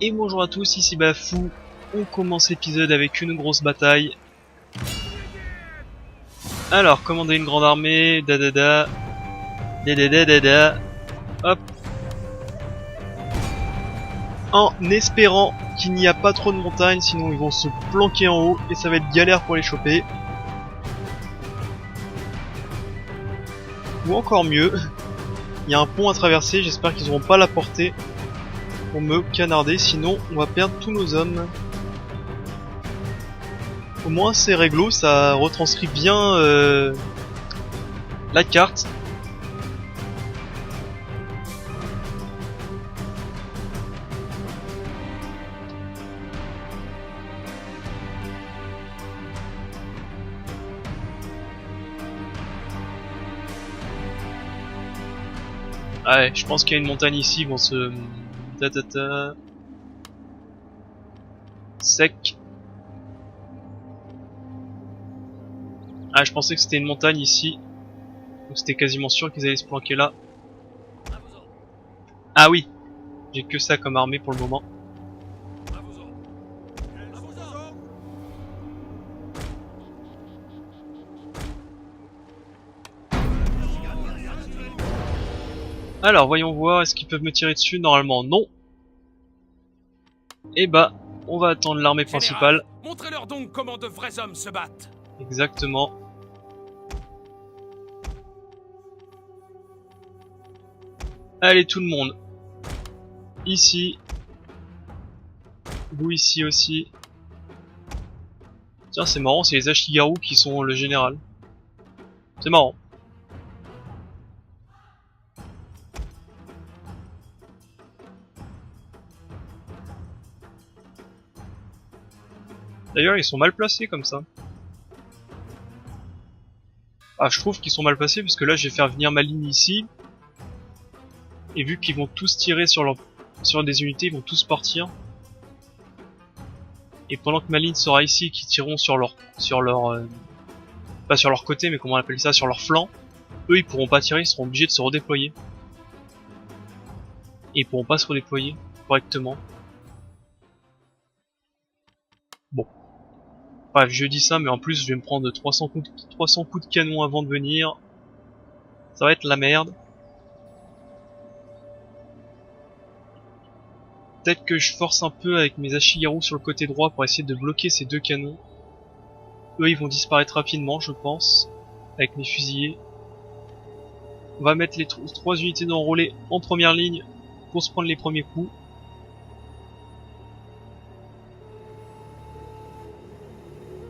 Et bonjour à tous, ici Bafou. On commence l'épisode avec une grosse bataille. Alors, commander une grande armée, da. Hop. En espérant qu'il n'y a pas trop de montagnes, sinon ils vont se planquer en haut et ça va être galère pour les choper. Ou encore mieux, il y a un pont à traverser, j'espère qu'ils n'auront pas la portée pour me canarder, sinon on va perdre tous nos hommes. Au moins c'est réglo, ça retranscrit bien la carte. Ah ouais, je pense qu'il y a une montagne ici, ils vont se... Sec. Ah, je pensais que c'était une montagne ici. Donc c'était quasiment sûr qu'ils allaient se planquer là. Ah oui, j'ai que ça comme armée pour le moment. Alors, voyons voir, est-ce qu'ils peuvent me tirer dessus? Normalement, non. Et bah, on va attendre l'armée principale. Montrez-leur donc comment de vrais hommes se battent. Exactement. Allez, tout le monde. Ici. Vous ici aussi. Tiens, c'est marrant, c'est les Ashigaru qui sont le général. C'est marrant. D'ailleurs, ils sont mal placés comme ça. Ah, je trouve qu'ils sont mal placés parce que là, je vais faire venir ma ligne ici. Et vu qu'ils vont tous tirer sur des unités, ils vont tous partir. Et pendant que ma ligne sera ici, qui tireront pas sur leur côté, mais comment on appelle ça, sur leur flanc, eux ils pourront pas tirer, ils seront obligés de se redéployer. Et ils pourront pas se redéployer correctement. Bon. Bref, je dis ça, mais en plus je vais me prendre 300 coups de canon avant de venir. Ça va être la merde. Peut-être que je force un peu avec mes Ashigaru sur le côté droit pour essayer de bloquer ces deux canons. Eux ils vont disparaître rapidement, je pense, avec mes fusiliers. On va mettre les trois unités d'enrôlés en première ligne pour se prendre les premiers coups.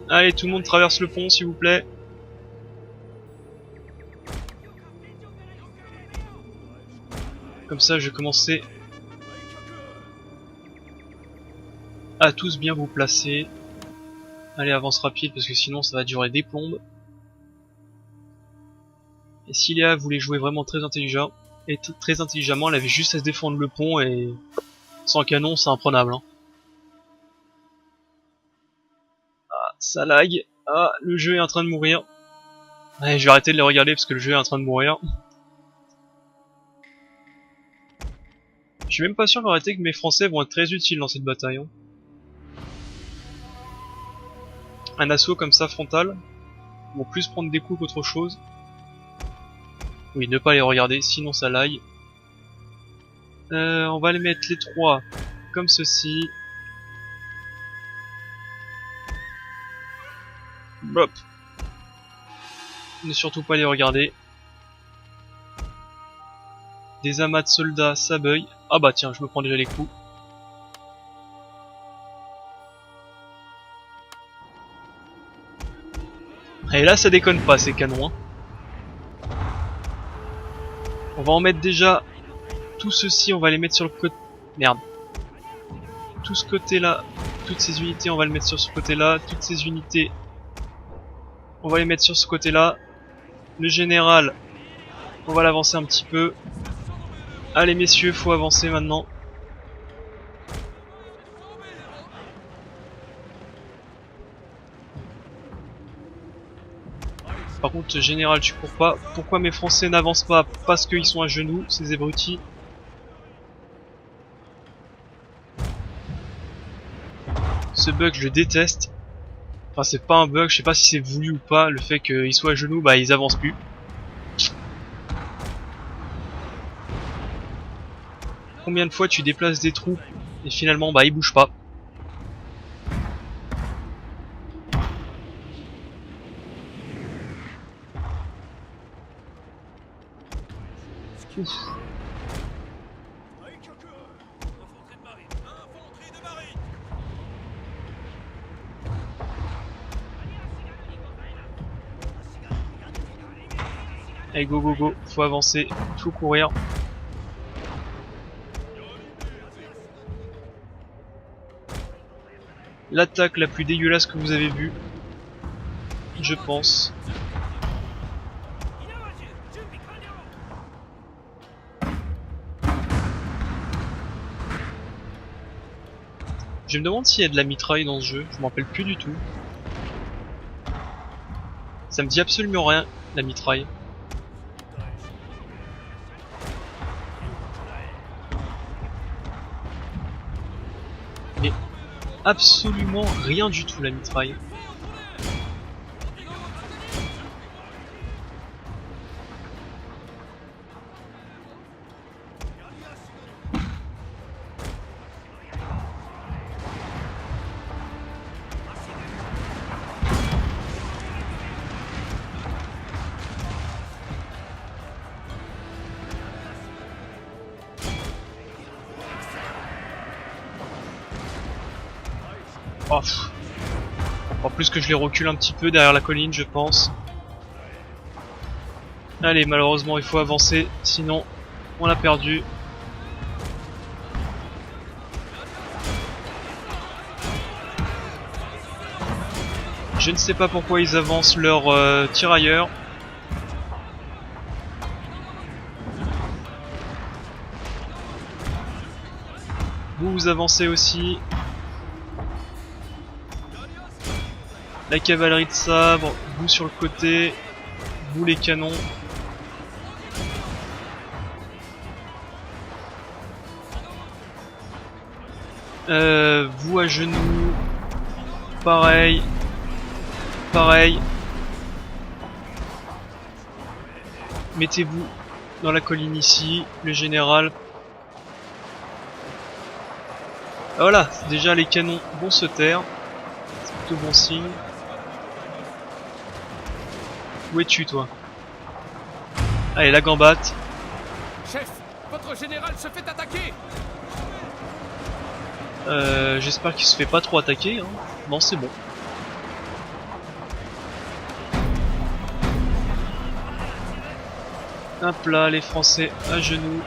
Allez, tout le monde traverse le pont s'il vous plaît. Comme ça je vais commencer à tous bien vous placer. Allez, avance rapide parce que sinon ça va durer des plombes. Et si Léa voulait jouer vraiment très intelligemment, elle avait juste à se défendre le pont et sans canon c'est imprenable. Hein. Ah, ça lag. Ah, le jeu est en train de mourir. Ouais, je vais arrêter de les regarder parce que le jeu est en train de mourir. Je suis même pas sûr en réalité que mes Français vont être très utiles dans cette bataille. Hein. Un assaut comme ça frontal vont plus prendre des coups qu'autre chose. Oui, ne pas les regarder, sinon ça lag. On va les mettre les trois comme ceci. Hop. Ne surtout pas les regarder. Des amas de soldats s'abeuillent. Ah bah tiens, je me prends déjà les coups. Et là ça déconne pas ces canons. Hein. On va en mettre déjà tout ceci, on va les mettre sur le côté. Merde. Tout ce côté là, toutes ces unités on va les mettre sur ce côté là, toutes ces unités on va les mettre sur ce côté là. Le général, on va l'avancer un petit peu. Allez messieurs, faut avancer maintenant. Par contre, général, tu cours pas. Pourquoi mes Français n'avancent pas? Parce qu'ils sont à genoux, ces abrutis. Ce bug, je le déteste. Enfin, c'est pas un bug, je sais pas si c'est voulu ou pas. Le fait qu'ils soient à genoux, bah ils avancent plus. Combien de fois tu déplaces des troupes et finalement, bah ils bougent pas. Ouf. Allez, go go go, faut avancer, faut courir. L'attaque la plus dégueulasse que vous avez vue, je pense. Je me demande s'il y a de la mitraille dans ce jeu, je m'en rappelle plus du tout. Ça me dit absolument rien, la mitraille. Mais absolument rien du tout, la mitraille. Oh, en plus que je les recule un petit peu derrière la colline, je pense. Allez, malheureusement, il faut avancer, sinon on a perdu. Je ne sais pas pourquoi ils avancent leurs tirailleurs. Vous avancez aussi. La cavalerie de sabre, vous sur le côté, vous les canons. Vous à genoux, pareil, pareil. Mettez-vous dans la colline ici, le général. Ah, voilà, déjà les canons vont se taire, c'est plutôt bon signe. Où es-tu, toi? Allez, la gambate. Chef, votre général se fait attaquer. J'espère qu'il se fait pas trop attaquer, hein. Non, c'est bon. Hop là, les Français à genoux.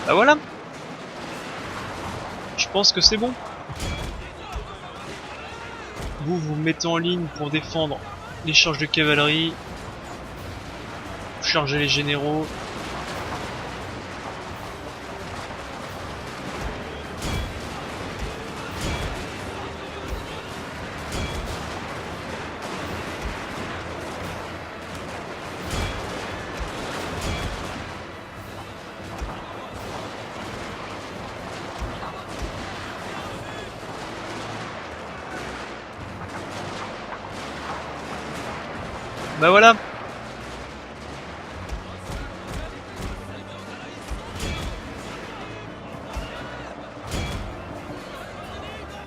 Bah voilà. Je pense que c'est bon. Vous vous mettez en ligne pour défendre les charges de cavalerie. Vous chargez les généraux. Bah voilà.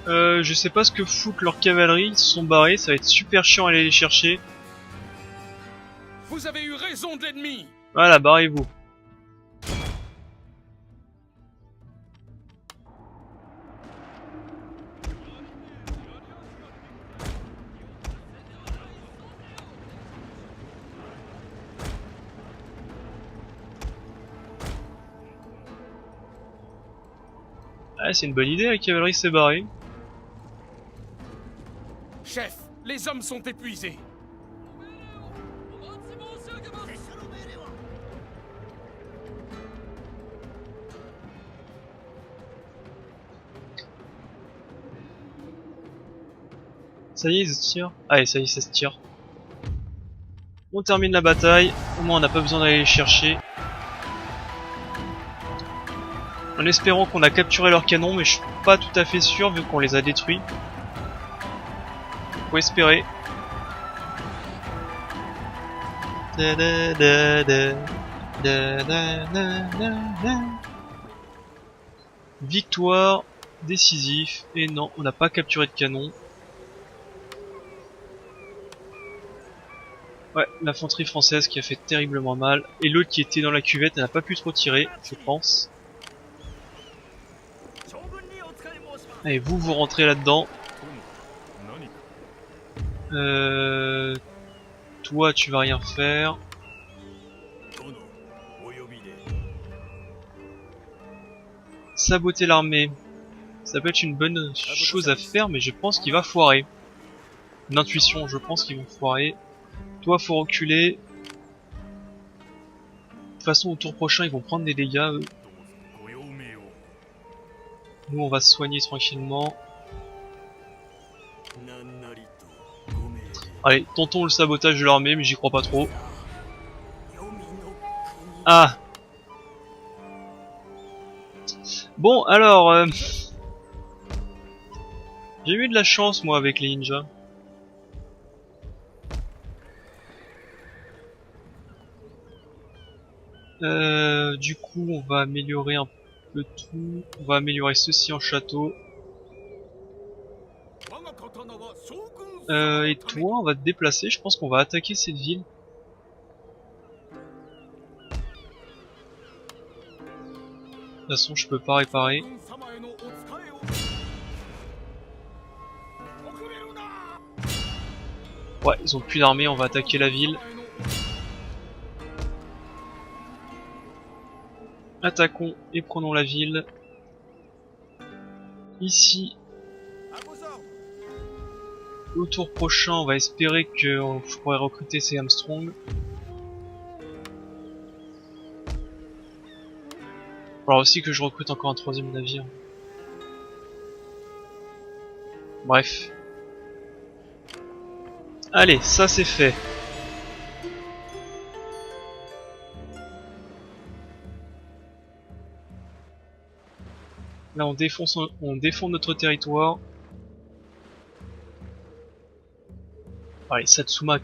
Je sais pas ce que foutent leur cavalerie, ils se sont barrés, ça va être super chiant à aller les chercher. Vous avez eu raison de l'ennemi. Voilà, barrez-vous. Ah, c'est une bonne idée, la cavalerie s'est barrée. Chef, les hommes sont épuisés. Ça y est, ils se tirent. Allez, ça y est, ça se tire. On termine la bataille, au moins on n'a pas besoin d'aller les chercher. En espérant qu'on a capturé leurs canons, mais je suis pas tout à fait sûr vu qu'on les a détruits. Faut espérer. Victoire décisif. Et non, on n'a pas capturé de canon. Ouais, l'infanterie française qui a fait terriblement mal. Et l'autre qui était dans la cuvette, elle n'a pas pu trop tirer, je pense. Allez, vous rentrez là-dedans. Toi, tu vas rien faire. Saboter l'armée. Ça peut être une bonne chose à faire, mais je pense qu'il va foirer. Une intuition, je pense qu'ils vont foirer. Toi, faut reculer. De toute façon, au tour prochain, ils vont prendre des dégâts, eux. Nous, on va se soigner tranquillement. Allez, tentons le sabotage de l'armée, mais j'y crois pas trop. Ah! Bon, alors... j'ai eu de la chance, moi, avec les ninjas. Du coup, on va améliorer un peu tout. On va améliorer ceci en château. Et toi, on va te déplacer. Je pense qu'on va attaquer cette ville. De toute façon, je peux pas réparer. Ouais, ils ont plus d'armée. On va attaquer la ville. Attaquons et prenons la ville. Ici. Au tour prochain, on va espérer que je pourrai recruter ces Armstrong. Alors aussi que je recrute encore un troisième navire. Bref. Allez, ça c'est fait. Là on défend notre territoire. Allez, Satsuma,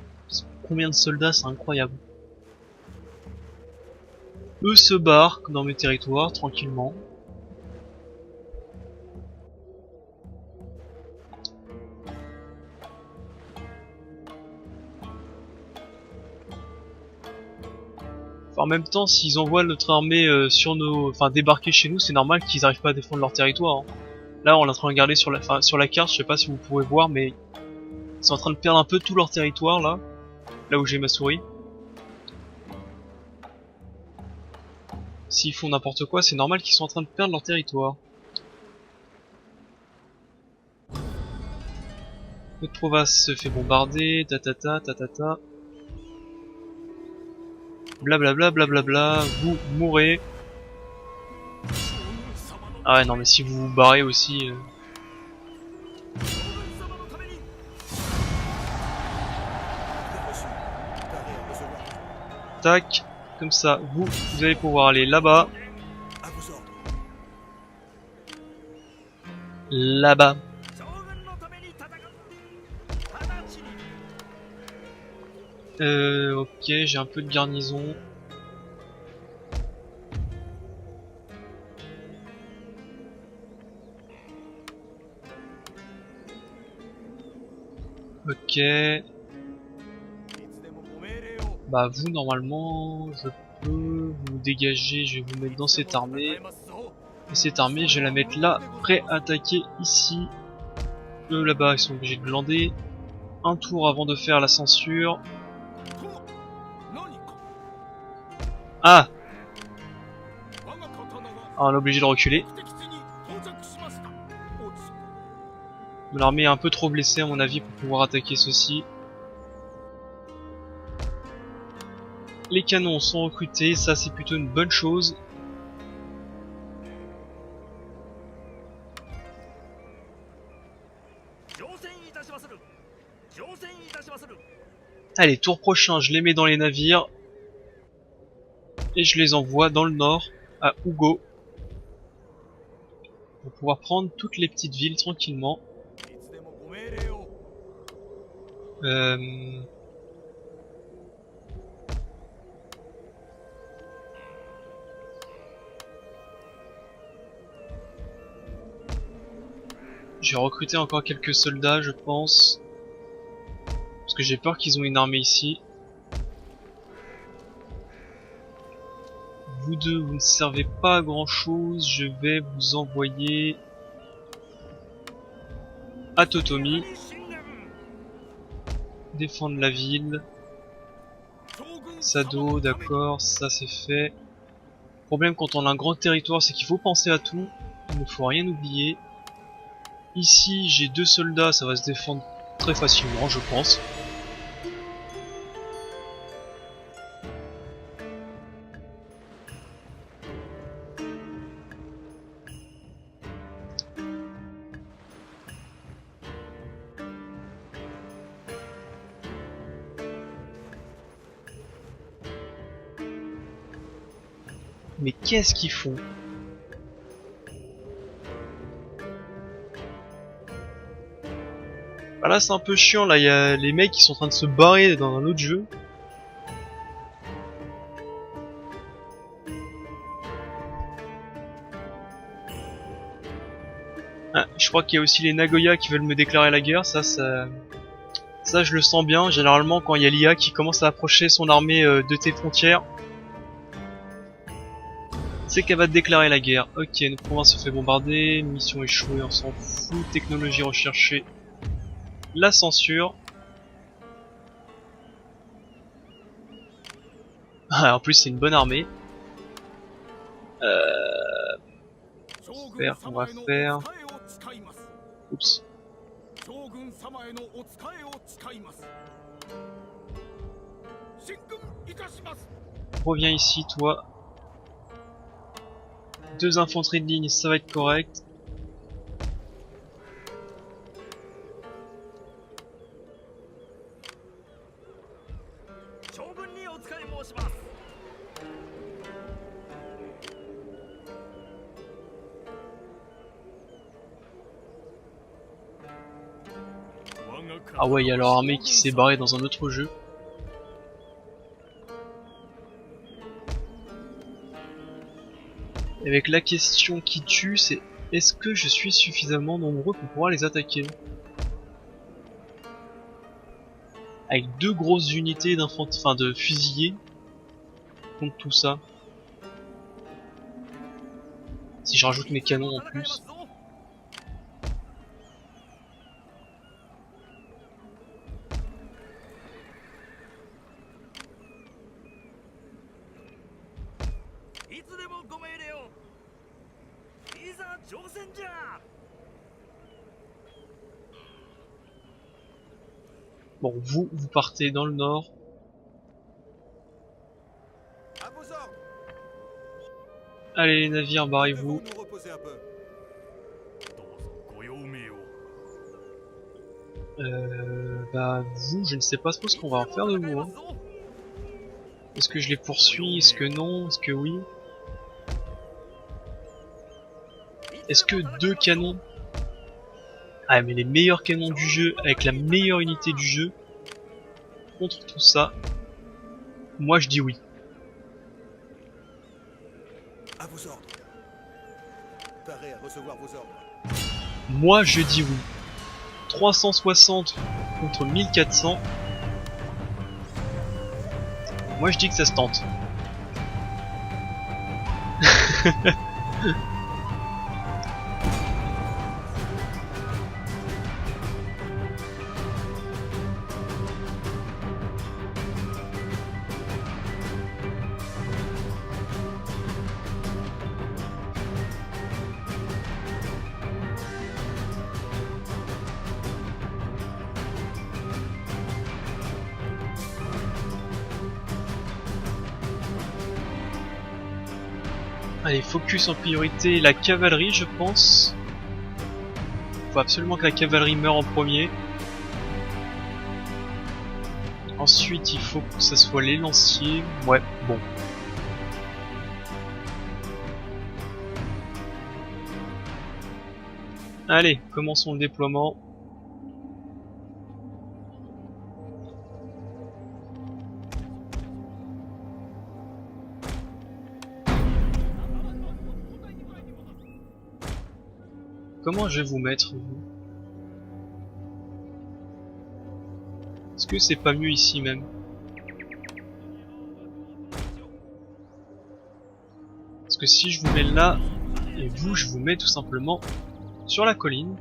combien de soldats, c'est incroyable. Eux se barrent dans mes territoires, tranquillement. Enfin, en même temps, s'ils envoient notre armée sur nos... Enfin, débarquer chez nous, c'est normal qu'ils n'arrivent pas à défendre leur territoire. Hein. Là, on est en train de regarder sur la carte, je sais pas si vous pouvez voir, mais... Ils sont en train de perdre un peu tout leur territoire, là. Là où j'ai ma souris. S'ils font n'importe quoi, c'est normal qu'ils sont en train de perdre leur territoire. Notre province se fait bombarder, tatata, tatata. Blablabla, blablabla, vous mourrez. Ah ouais, non mais si vous vous barrez aussi... Tac, comme ça, vous allez pouvoir aller là-bas. Là-bas. Ok, j'ai un peu de garnison. Ok. Bah vous normalement je peux vous dégager, je vais vous mettre dans cette armée. Et cette armée je vais la mettre là, prêt à attaquer ici. Eux là-bas ils sont obligés de glander. Un tour avant de faire la censure. Ah, on est obligé de reculer. L'armée est un peu trop blessée à mon avis pour pouvoir attaquer ceci. Les canons sont recrutés, ça c'est plutôt une bonne chose. Allez, tour prochain, je les mets dans les navires. Et je les envoie dans le nord, à Hugo. Pour pouvoir prendre toutes les petites villes tranquillement. Je vais recruter encore quelques soldats, je pense. Parce que j'ai peur qu'ils ont une armée ici. Vous deux, vous ne servez pas à grand chose. Je vais vous envoyer à Totomi. Défendre la ville. Sado, d'accord, ça c'est fait. Le problème quand on a un grand territoire, c'est qu'il faut penser à tout. Il ne faut rien oublier. Ici, j'ai 2 soldats, ça va se défendre très facilement, je pense. Mais qu'est-ce qu'ils font? Ah là c'est un peu chiant, là il y a les mecs qui sont en train de se barrer dans un autre jeu. Ah, je crois qu'il y a aussi les Nagoya qui veulent me déclarer la guerre, ça je le sens bien. Généralement quand il y a l'IA qui commence à approcher son armée de tes frontières, c'est qu'elle va te déclarer la guerre. Ok, notre province se fait bombarder, mission échouée, on s'en fout, technologie recherchée. La censure. Ah, en plus c'est une bonne armée. Faire, on va faire. Oups. Reviens ici, toi. 2 infanteries de ligne, ça va être correct. Ah ouais, il y a leur armée qui s'est barrée dans un autre jeu. Et avec la question qui tue, c'est est-ce que je suis suffisamment nombreux pour pouvoir les attaquer? Avec 2 grosses unités d'infanterie, enfin de fusiliers contre tout ça. Si je rajoute mes canons en plus. Bon, vous partez dans le nord. Allez les navires, barrez-vous. Bah vous, je ne sais pas trop ce qu'on va en faire de vous. Hein. Est-ce que je les poursuis? Est-ce que non? Est-ce que oui? Est-ce que 2 canons? Ah mais les meilleurs canons du jeu, avec la meilleure unité du jeu, contre tout ça, moi je dis oui. À vos ordres. Paré à recevoir vos ordres. Moi je dis oui. 360 contre 1400. Moi je dis que ça se tente. Allez, focus en priorité la cavalerie, je pense. Faut absolument que la cavalerie meure en premier. Ensuite, il faut que ça soit les lanciers. Ouais, bon. Allez, commençons le déploiement. Comment je vais vous mettre, vous? Est-ce que c'est pas mieux ici même? Parce que si je vous mets là, et vous, je vous mets tout simplement sur la colline.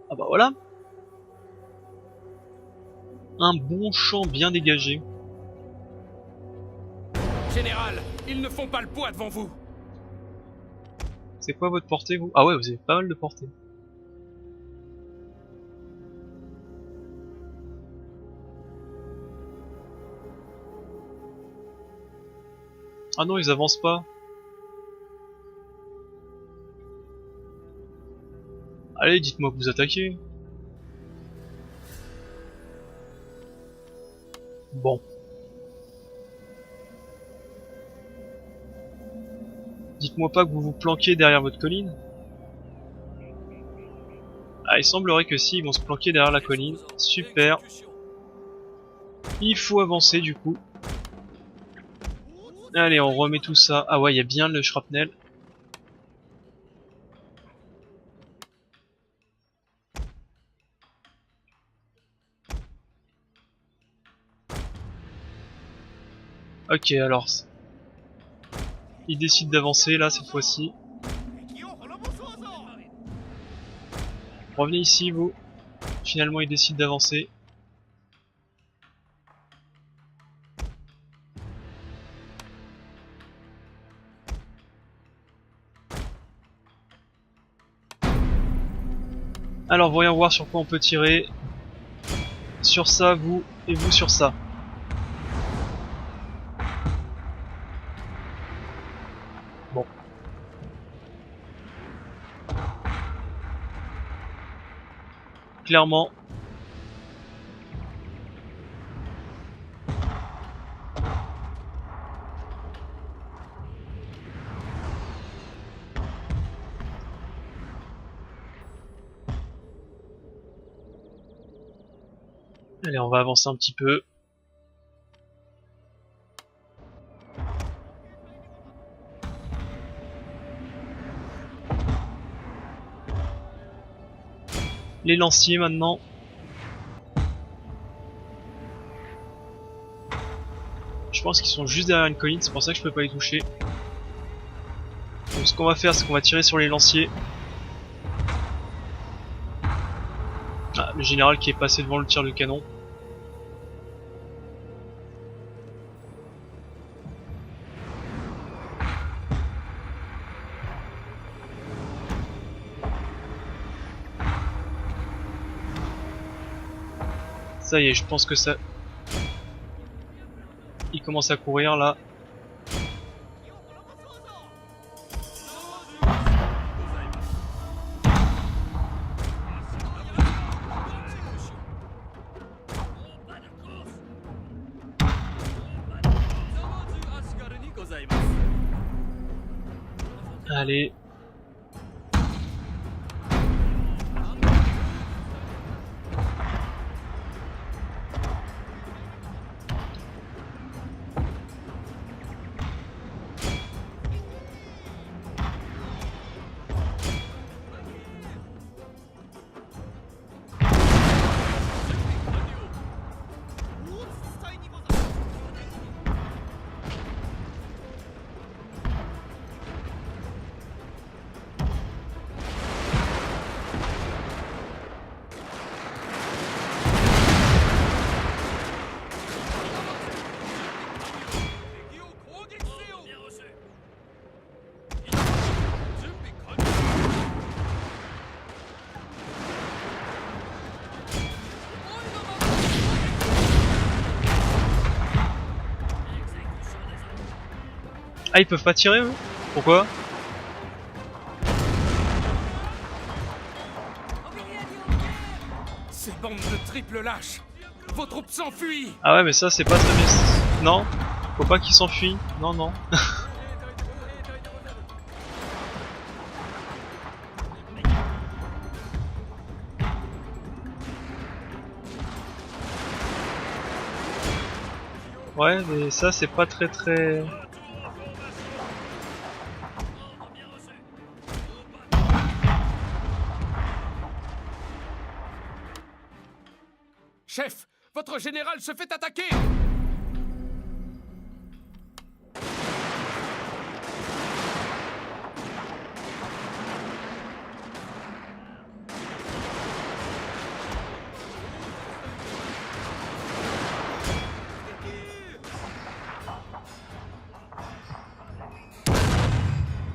Ah bah voilà. Un bon champ bien dégagé. Général, ils ne font pas le poids devant vous. C'est quoi votre portée, vous? Ah ouais, vous avez pas mal de portée. Ah non, ils avancent pas. Allez, dites-moi que vous attaquez. Bon. Dites-moi pas que vous vous planquez derrière votre colline. Ah, il semblerait que si, ils vont se planquer derrière la colline. Super. Il faut avancer du coup. Allez, on remet tout ça. Ah ouais, il y a bien le shrapnel. Ok, alors... il décide d'avancer là cette fois-ci. Revenez ici vous. Finalement il décide d'avancer. Alors voyons voir sur quoi on peut tirer. Sur ça vous et vous sur ça. Bon. Clairement. Allez, on va avancer un petit peu. Les lanciers maintenant. Je pense qu'ils sont juste derrière une colline, c'est pour ça que je peux pas les toucher. Donc ce qu'on va faire, c'est qu'on va tirer sur les lanciers. Ah, le général qui est passé devant le tir de canon. Ça y est, je pense que ça... il commence à courir là. Allez. Ah, ils peuvent pas tirer eux? Pourquoi? Ces bandes de triple lâches. Vos troupes s'enfuient. Ah ouais, mais ça c'est pas très bien. Non, faut pas qu'ils s'enfuient. Non, non. Ouais, mais ça c'est pas très très... Chef, votre général se fait attaquer.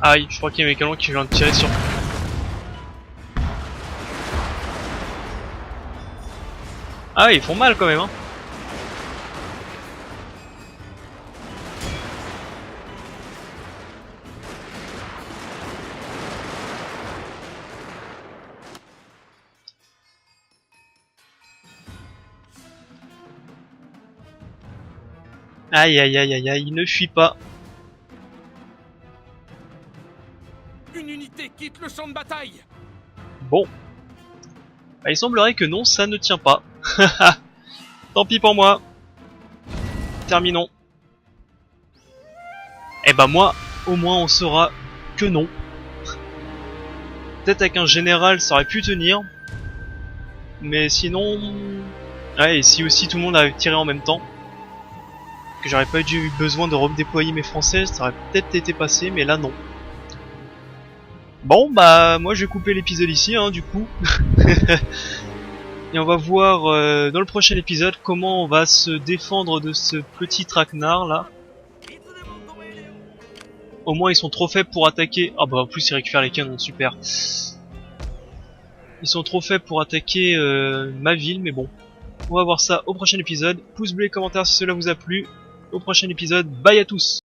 Aïe, je crois qu'il y a mes canons qui viennent de tirer sur... Ah ils font mal quand même hein. Aïe aïe aïe aïe aïe, il ne fuit pas. Une unité quitte le champ de bataille. Bon. Bah, il semblerait que non, ça ne tient pas. Tant pis pour moi. Terminons. Et bah moi, au moins on saura que non. Peut-être avec un général ça aurait pu tenir. Mais sinon... Ouais, et si aussi tout le monde avait tiré en même temps. Que j'aurais pas eu besoin de redéployer mes français, ça aurait peut-être été passé, mais là non. Bon bah moi je vais couper l'épisode ici hein, du coup. Et on va voir dans le prochain épisode comment on va se défendre de ce petit traquenard là. Au moins ils sont trop faibles pour attaquer. Ah bah en plus ils récupèrent les canons, super. Ils sont trop faibles pour attaquer ma ville, mais bon. On va voir ça au prochain épisode. Pouce bleu et commentaire si cela vous a plu. Au prochain épisode, bye à tous.